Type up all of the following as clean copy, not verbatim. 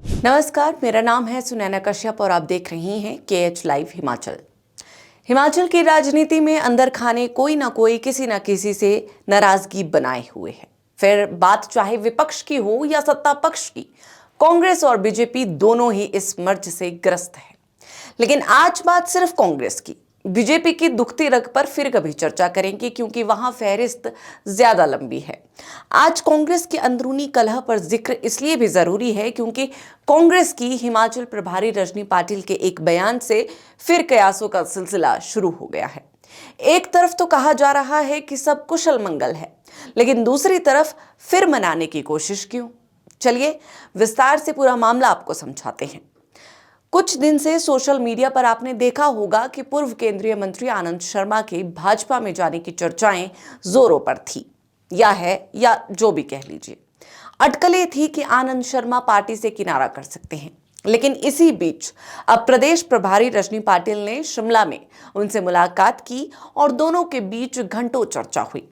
नमस्कार, मेरा नाम है सुनैना कश्यप और आप देख रही हैं KH लाइव हिमाचल। हिमाचल की राजनीति में अंदर खाने कोई ना कोई किसी ना किसी से नाराजगी बनाए हुए है। फिर बात चाहे विपक्ष की हो या सत्ता पक्ष की, कांग्रेस और बीजेपी दोनों ही इस मर्ज से ग्रस्त है। लेकिन आज बात सिर्फ कांग्रेस की। बीजेपी की दुखती रग पर फिर कभी चर्चा करेंगे क्योंकि वहां फहरिस्त ज्यादा लंबी है। आज कांग्रेस के अंदरूनी कलह पर जिक्र इसलिए भी जरूरी है क्योंकि कांग्रेस की हिमाचल प्रभारी रजनी पाटिल के एक बयान से फिर कयासों का सिलसिला शुरू हो गया है। एक तरफ तो कहा जा रहा है कि सब कुशल मंगल है, लेकिन दूसरी तरफ फिर मनाने की कोशिश क्यों? चलिए विस्तार से पूरा मामला आपको समझाते हैं। कुछ दिन से सोशल मीडिया पर आपने देखा होगा कि पूर्व केंद्रीय मंत्री आनंद शर्मा के भाजपा में जाने की चर्चाएं जोरों पर थी, या जो भी कह लीजिए। अटकलें थी कि आनंद शर्मा पार्टी से किनारा कर सकते हैं। लेकिन इसी बीच अब प्रदेश प्रभारी रजनी पाटिल ने शिमला में उनसे मुलाकात की और दोनों के बीच घंटों चर्चा हुई।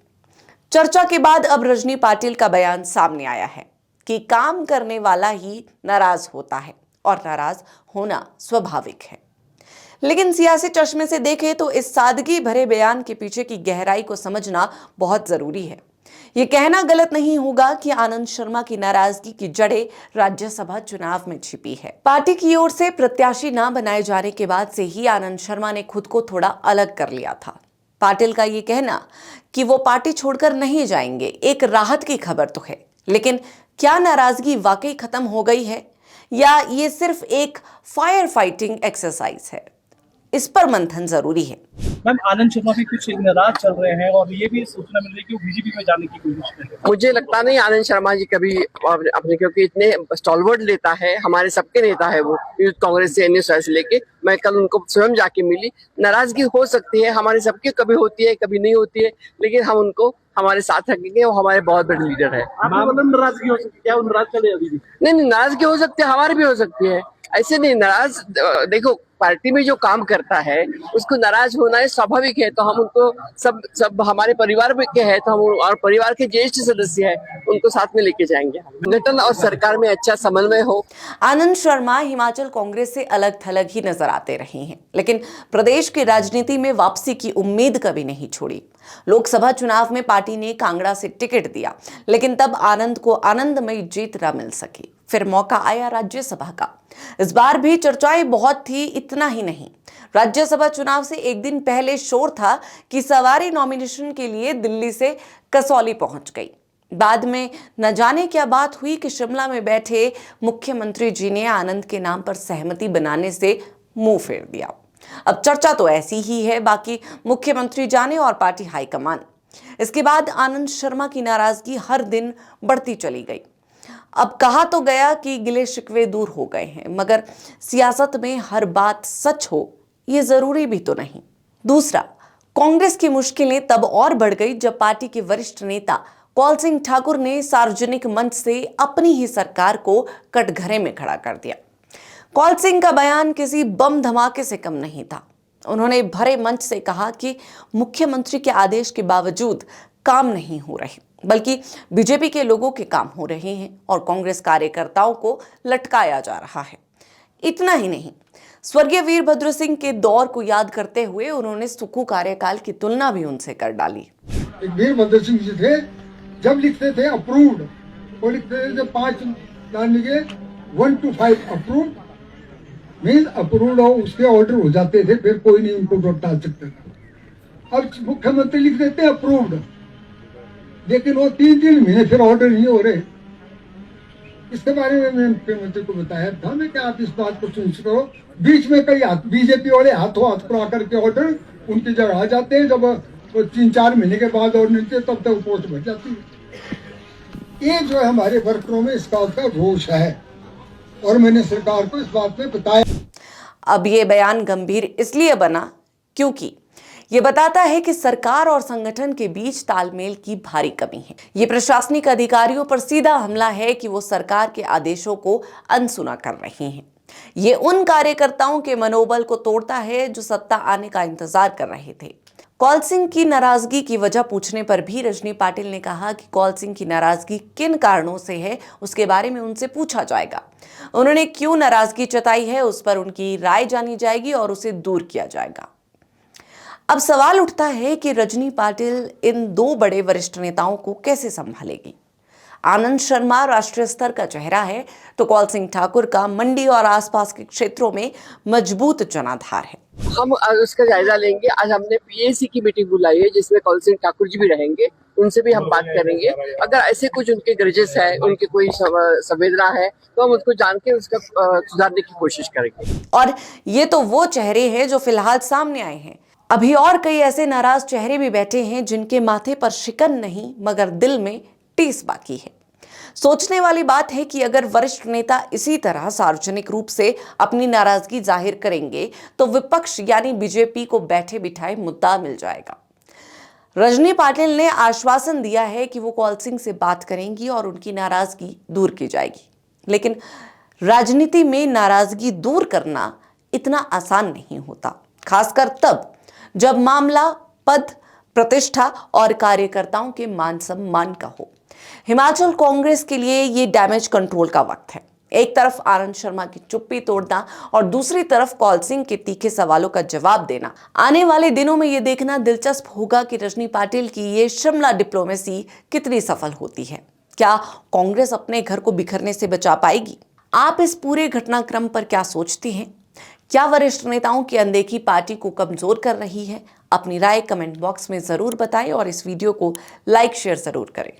चर्चा के बाद अब रजनी पाटिल का बयान सामने आया है कि काम करने वाला ही नाराज होता है और नाराज होना स्वाभाविक है। लेकिन सियासी चश्मे से देखें तो इस सादगी भरे बयान के पीछे की गहराई को समझना बहुत जरूरी है। यह कहना गलत नहीं होगा कि आनंद शर्मा की नाराजगी की जड़ें राज्यसभा चुनाव में छिपी है। पार्टी की ओर से प्रत्याशी न बनाए जाने के बाद से ही आनंद शर्मा ने खुद को थोड़ा अलग कर लिया था। पाटिल का ये कहना कि वो पार्टी छोड़कर नहीं जाएंगे एक राहत की खबर तो है, लेकिन क्या नाराजगी वाकई खत्म हो गई है या ये सिर्फ एक फायर फाइटिंग एक्सरसाइज है? इस पर मंथन जरूरी है। मैम, आनंद शर्मा भी कुछ नाराज चल रहे हैं और ये भी सूचना मिल रही है कि वो बीजेपी में जाने की कोशिश कर रहे हैं। मुझे लगता नहीं आनंद शर्मा जी कभी अपने, क्योंकि इतने स्टॉलवर्ड नेता है, हमारे सबके नेता है वो, यूथ कांग्रेस से NSY से लेके। मैं कल उनको स्वयं जाके मिली। नाराजगी हो सकती है, हमारे सबके कभी होती है कभी नहीं होती है, लेकिन हम उनको हमारे साथ रखेंगे। वो हमारे बहुत बड़े लीडर है। नाराजगी हो सकती है क्या? वो नाराज चले अभी भी? नहीं, नाराजगी हो सकती है, हमारी भी हो सकती है। ऐसे नहीं नाराज, देखो पार्टी में जो काम करता है उसको नाराज होना है स्वाभाविक है। तो हम उनको सब हमारे परिवार के है, तो हम और परिवार के ज्येष्ठ सदस्य है, उनको साथ में लेके जाएंगे। संगठन और सरकार में अच्छा समन्वय हो। आनंद शर्मा हिमाचल कांग्रेस से अलग थलग ही नजर आते रहे हैं, लेकिन प्रदेश की राजनीति में वापसी की उम्मीद कभी नहीं छोड़ी। लोकसभा चुनाव में पार्टी ने कांगड़ा से टिकट दिया, लेकिन तब आनंद को आनंदमयी जीत न मिल सकी। फिर मौका आया राज्यसभा का। इस बार भी चर्चाएं बहुत थी। इतना ही नहीं, राज्यसभा चुनाव से एक दिन पहले शोर था कि सवारी नॉमिनेशन के लिए दिल्ली से कसौली पहुंच गई। बाद में न जाने क्या बात हुई कि शिमला में बैठे मुख्यमंत्री जी ने आनंद के नाम पर सहमति बनाने से मुंह फेर दिया। अब चर्चा तो ऐसी ही है, बाकी मुख्यमंत्री जाने और पार्टी हाईकमान। इसके बाद आनंद शर्मा की नाराजगी हर दिन बढ़ती चली गई। अब कहा तो गया कि गिले शिकवे दूर हो गए हैं, मगर सियासत में हर बात सच हो ये जरूरी भी तो नहीं। दूसरा, कांग्रेस की मुश्किलें तब और बढ़ गई जब पार्टी के वरिष्ठ नेता कौल सिंह ठाकुर ने सार्वजनिक मंच से अपनी ही सरकार को कटघरे में खड़ा कर दिया। कौल सिंह का बयान किसी बम धमाके से कम नहीं था। उन्होंने भरे मंच से कहा कि मुख्यमंत्री के आदेश के बावजूद काम नहीं हो रहे, बल्कि बीजेपी के लोगों के काम हो रहे हैं और कांग्रेस कार्यकर्ताओं को लटकाया जा रहा है। इतना ही नहीं, स्वर्गीय वीरभद्र सिंह के दौर को याद करते हुए उन्होंने सुक्खू कार्यकाल की तुलना भी उनसे कर डाली। वीरभद्र सिंह जी थे, जब लिखते थे अप्रूव्ड, वो लिखते थे 5 लाने के 1 to 5 अप्रूव्ड मीन अप्रूव्ड, और उसके ऑर्डर हो जाते थे, फिर कोई नहीं उनको टाल सकता था। अब मुख्यमंत्री लिख देते अप्रूव्ड, लेकिन वो 3 महीने फिर ऑर्डर नहीं हो रहे। इसके बारे में मैं मुख्यमंत्री को बताया था मैं कि आप इस बात को सुनिश्चित करो। बीच में कई बीजेपी वाले हाथों हाथ पर आकर के ऑर्डर उनकी जगह आ जाते हैं। जब 3-4 महीने के बाद ऑर्डर मिलते तब तक पोस्ट भर जाती है। ये जो है हमारे वर्करों में इस बात का रोष है और मैंने सरकार को इस बात में बताया। अब ये बयान गंभीर इसलिए बना क्योंकि ये बताता है कि सरकार और संगठन के बीच तालमेल की भारी कमी है। ये प्रशासनिक अधिकारियों पर सीधा हमला है कि वो सरकार के आदेशों को अनसुना कर रहे हैं। ये उन कार्यकर्ताओं के मनोबल को तोड़ता है जो सत्ता आने का इंतजार कर रहे थे। कौल सिंह की नाराजगी की वजह पूछने पर भी रजनी पाटिल ने कहा कि कौल सिंह की नाराजगी किन कारणों से है उसके बारे में उनसे पूछा जाएगा। उन्होंने क्यों नाराजगी जताई है उस पर उनकी राय जानी जाएगी और उसे दूर किया जाएगा। अब सवाल उठता है कि रजनी पाटिल इन दो बड़े वरिष्ठ नेताओं को कैसे संभालेगी। आनंद शर्मा राष्ट्रीय स्तर का चेहरा है तो कौल सिंह ठाकुर का मंडी और आसपास के क्षेत्रों में मजबूत जनाधार है। हम आज उसका जायजा लेंगे। आज हमने पीएसी की मीटिंग बुलाई है जिसमें कौल सिंह ठाकुर जी भी रहेंगे, उनसे भी हम बात करेंगे। अगर ऐसे कुछ उनके ग्रजेस है, उनके कोई संवेदना है तो हम उसको जान के उसका सुधारने की कोशिश करेंगे। और ये तो वो चेहरे हैं जो फिलहाल सामने आए हैं। अभी और कई ऐसे नाराज चेहरे भी बैठे हैं जिनके माथे पर शिकन नहीं मगर दिल में टीस बाकी है। सोचने वाली बात है कि अगर वरिष्ठ नेता इसी तरह सार्वजनिक रूप से अपनी नाराजगी जाहिर करेंगे तो विपक्ष यानी बीजेपी को बैठे बिठाए मुद्दा मिल जाएगा। रजनी पाटिल ने आश्वासन दिया है कि वो कौल सिंह से बात करेंगी और उनकी नाराजगी दूर की जाएगी। लेकिन राजनीति में नाराजगी दूर करना इतना आसान नहीं होता, खासकर तब जब मामला पद, प्रतिष्ठा और कार्यकर्ताओं के मान सम्मान का हो। हिमाचल कांग्रेस के लिए ये डैमेज कंट्रोल का वक्त है। एक तरफ आनंद शर्मा की चुप्पी तोड़ना और दूसरी तरफ कौल सिंह के तीखे सवालों का जवाब देना। आने वाले दिनों में ये देखना दिलचस्प होगा कि रजनी पाटिल की ये शिमला डिप्लोमेसी कितनी सफल होती है। क्या कांग्रेस अपने घर को बिखरने से बचा पाएगी? आप इस पूरे घटनाक्रम पर क्या सोचती हैं? क्या वरिष्ठ नेताओं की अनदेखी पार्टी को कमजोर कर रही है? अपनी राय कमेंट बॉक्स में जरूर बताएं और इस वीडियो को लाइक शेयर जरूर करें।